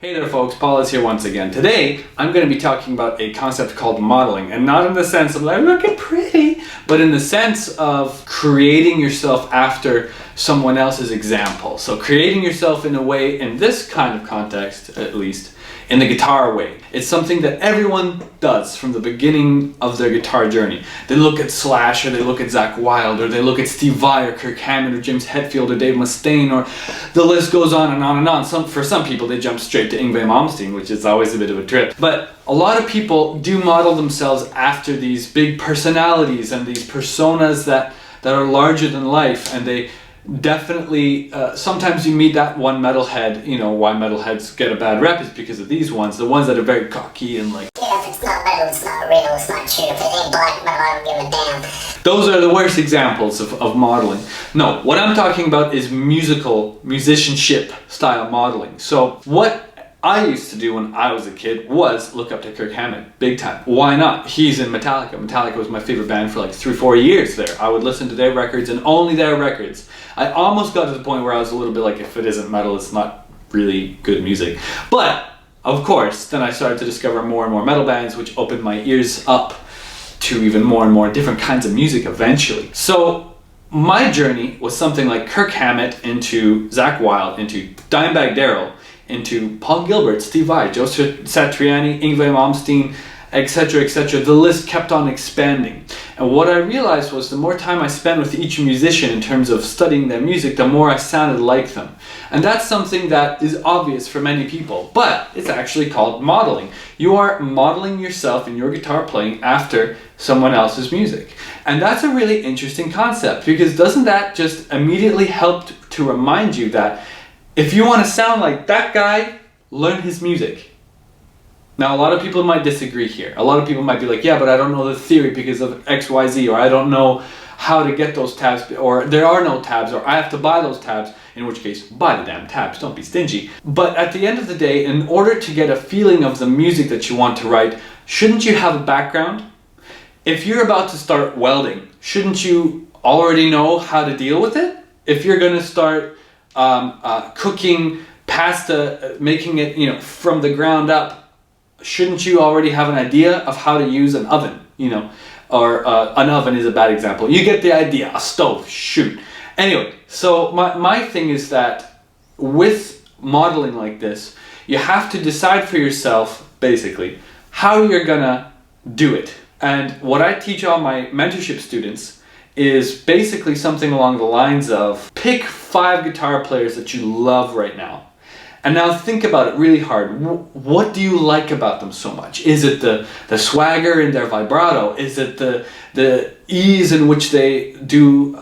Hey there folks, Paul is here once again. Today, I'm going to be talking about a concept called modeling, and not in the sense of like, looking pretty, but in the sense of creating yourself after someone else's example. So creating yourself in a way, in this kind of context at least, in the guitar way. It's something that everyone does from the beginning of their guitar journey. They look at Slash, or they look at Zakk Wylde, or they look at Steve Vai, or Kirk Hammett, or James Hetfield, or Dave Mustaine, or the list goes on and on and on. For some people, they jump straight to Yngwie Malmsteen, which is always a bit of a trip. But a lot of people do model themselves after these big personalities and these personas that are larger than life, and they definitely, sometimes you meet that one metalhead. You know why metalheads get a bad rep is because of these ones, the ones that are very cocky and like, yeah, if it's not metal, it's not real, it's not true. If it ain't black metal, I don't give a damn. Those are the worst examples of modeling. No, what I'm talking about is musicianship style modeling. So what I used to do when I was a kid was look up to Kirk Hammett, big time. Why not? He's in Metallica. Metallica was my favorite band for like 3-4 years there. I would listen to their records and only their records. I almost got to the point where I was a little bit like, if it isn't metal, it's not really good music. But, of course, then I started to discover more and more metal bands, which opened my ears up to even more and more different kinds of music eventually. So, my journey was something like Kirk Hammett into Zakk Wylde, into Dimebag Darrell, into Paul Gilbert, Steve Vai, Joe Satriani, Yngwie Malmsteen, etc., etc. The list kept on expanding. And what I realized was the more time I spent with each musician in terms of studying their music, the more I sounded like them. And that's something that is obvious for many people, but it's actually called modeling. You are modeling yourself in your guitar playing after someone else's music. And that's a really interesting concept, because doesn't that just immediately help to remind you that if you want to sound like that guy, learn his music. Now, a lot of people might disagree here. A lot of people might be like, yeah, but I don't know the theory because of XYZ, or I don't know how to get those tabs, or there are no tabs, or I have to buy those tabs, in which case, buy the damn tabs, don't be stingy. But at the end of the day, in order to get a feeling of the music that you want to write, shouldn't you have a background? If you're about to start welding, shouldn't you already know how to deal with it? If you're going to start cooking pasta, making it, from the ground up, shouldn't you already have an idea of how to use an oven, or an oven is a bad example. You get the idea, a stove, shoot. Anyway, so my thing is that with modeling like this, you have to decide for yourself, basically, how you're gonna do it. And what I teach all my mentorship students is basically something along the lines of, pick 5 guitar players that you love right now. And now think about it really hard. What do you like about them so much? Is it the swagger in their vibrato? Is it the ease in which they do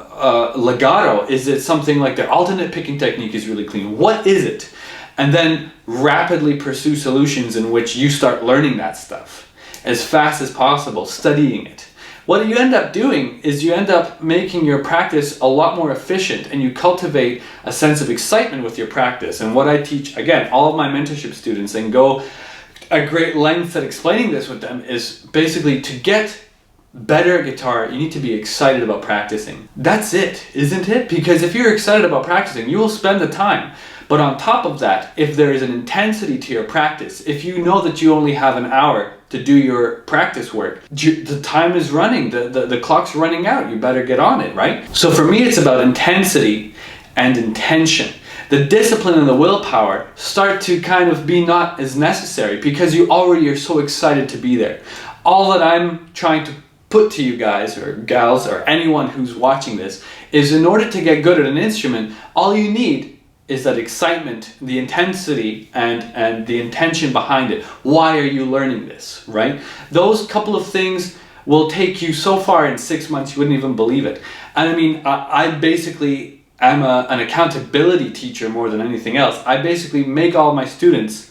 legato? Is it something like their alternate picking technique is really clean? What is it? And then rapidly pursue solutions in which you start learning that stuff as fast as possible, studying it. What you end up doing is you end up making your practice a lot more efficient, and you cultivate a sense of excitement with your practice. And what I teach, again, all of my mentorship students, and go a great length at explaining this with them, is basically to get better at guitar, you need to be excited about practicing. That's it, isn't it? Because if you're excited about practicing, you will spend the time. But on top of that, if there is an intensity to your practice, if you know that you only have an hour to do your practice work, the time is running, the clock's running out, you better get on it, right? So for me, it's about intensity and intention. The discipline and the willpower start to kind of be not as necessary because you already are so excited to be there. All that I'm trying to put to you guys or gals or anyone who's watching this is, in order to get good at an instrument, all you need is that excitement, the intensity, and the intention behind it. Why are you learning this, right? Those couple of things will take you so far in 6 months you wouldn't even believe it. And I mean, I basically am an accountability teacher more than anything else. I basically make all my students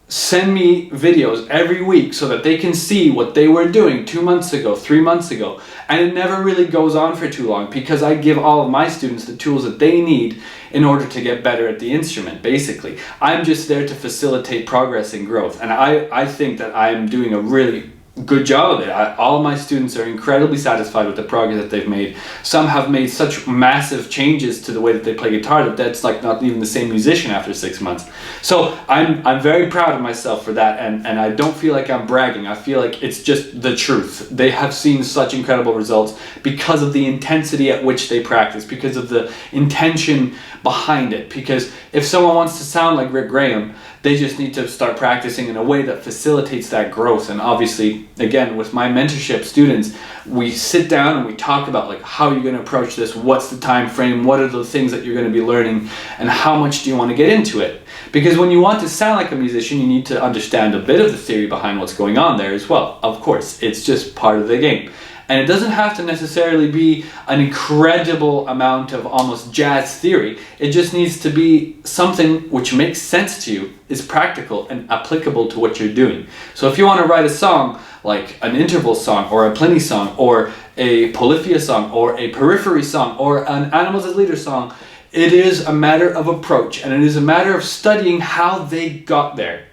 send me videos every week so that they can see what they were doing 2 months ago, 3 months ago. And it never really goes on for too long, because I give all of my students the tools that they need in order to get better at the instrument, basically. I'm just there to facilitate progress and growth. And I think that I'm doing a really good job of it. All of my students are incredibly satisfied with the progress that they've made. Some have made such massive changes to the way that they play guitar that's like not even the same musician after 6 months. So I'm very proud of myself for that, and I don't feel like I'm bragging. I feel like it's just the truth. They have seen such incredible results because of the intensity at which they practice, because of the intention behind it. Because if someone wants to sound like Rick Graham, they just need to start practicing in a way that facilitates that growth. And obviously, again, with my mentorship students, we sit down and we talk about like how you're going to approach this, what's the time frame, what are the things that you're going to be learning, and how much do you want to get into it. Because when you want to sound like a musician, you need to understand a bit of the theory behind what's going on there as well. Of course, it's just part of the game. And it doesn't have to necessarily be an incredible amount of almost jazz theory. It just needs to be something which makes sense to you, is practical and applicable to what you're doing. So if you want to write a song like an interval song or a Pliny song or a Polyphia song or a Periphery song or an Animals as Leaders song, it is a matter of approach, and it is a matter of studying how they got there.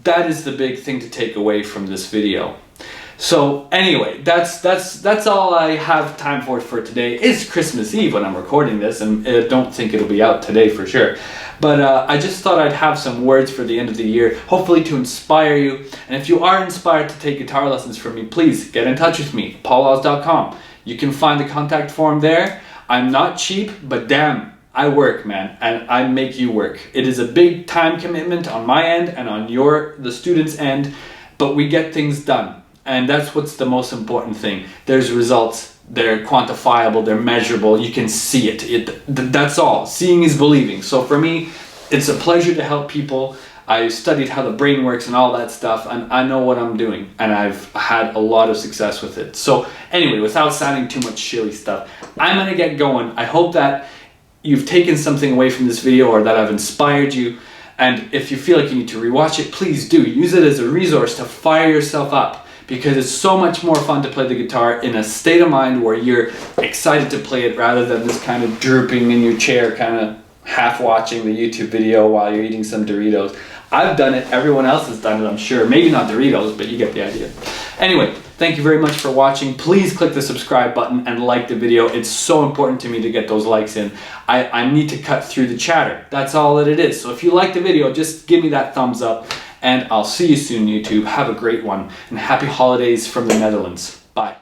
That is the big thing to take away from this video. So anyway, that's all I have time for today. It's Christmas Eve when I'm recording this, and I don't think it'll be out today for sure. But I just thought I'd have some words for the end of the year, hopefully to inspire you. And if you are inspired to take guitar lessons from me, please get in touch with me, pauloz.com. You can find the contact form there. I'm not cheap, but damn, I work, man, and I make you work. It is a big time commitment on my end and on the student's end, but we get things done. And that's what's the most important thing. There's results, they're quantifiable, they're measurable, you can see it. That's all. Seeing is believing. So for me, it's a pleasure to help people. I studied how the brain works and all that stuff, and I know what I'm doing, and I've had a lot of success with it. So anyway, without sounding too much shilly stuff, I'm gonna get going. I hope that you've taken something away from this video, or that I've inspired you. And if you feel like you need to rewatch it, please do. Use it as a resource to fire yourself up, because it's so much more fun to play the guitar in a state of mind where you're excited to play it rather than this kind of drooping in your chair, kind of half watching the YouTube video while you're eating some Doritos. I've done it, everyone else has done it, I'm sure. Maybe not Doritos, but you get the idea. Anyway, thank you very much for watching. Please click the subscribe button and like the video. It's so important to me to get those likes in. I need to cut through the chatter. That's all that it is. So if you like the video, just give me that thumbs up. And I'll see you soon, YouTube. Have a great one, and happy holidays from the Netherlands. Bye.